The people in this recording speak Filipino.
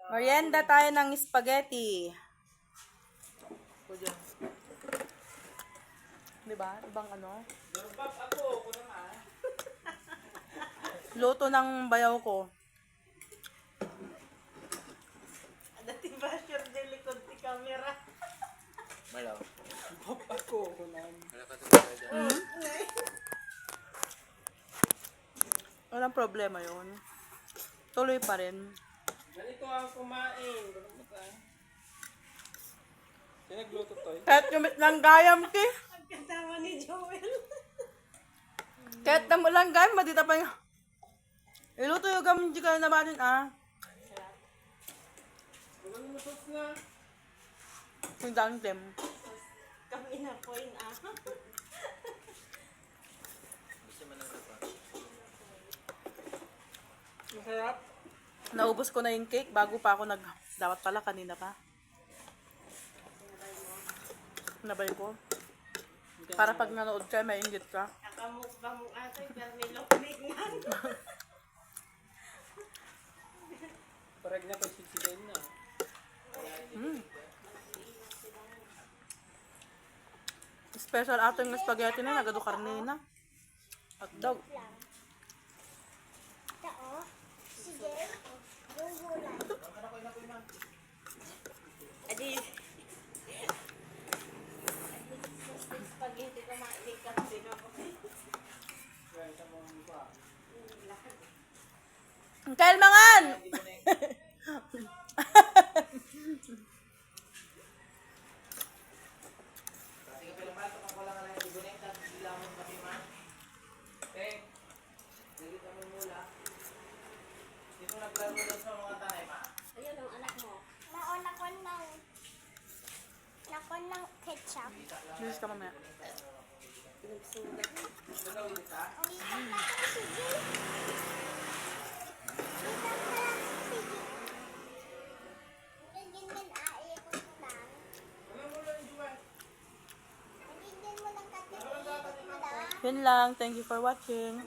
Merienda tayo ng spaghetti. Diba? Ibang ano? Luto ng bayaw ko. Dati ba sure din likod ti camera? Malaw. Hop ako kunan. Wala ka ito. Walang problema yun. Tuloy pa rin. Ganito ang kumain. Ganun mo tayo. Sino nagluto to? Kahit gamit lang gayam ki. Ang kasama ni Joel. Kahit na mo lang gayam, madita pa yung... Iluto yung gamit di kayo nabanin ah. Ganun mo sos na. Yung dang dem. Kami na point ah. Gusto mo lang pa. Masarap. Naubos ko na yung cake bago pa ako nag... Dapat pala kanina pa. Nabay ko. Para pag nanood ka, may inggit ka. Nakamukbang ate, pero niloknig nga. Parag na pag sisigayin na. Special ating spaghetti na, nagado karne na. At dog. Adi. Spaghetti ko mailikat din ako. Kail mangan! Ayun ang anak mo. Nauna ko ng ketchup. Bilis ka mamaya. Nagsugat. Yun lang. Thank you for watching.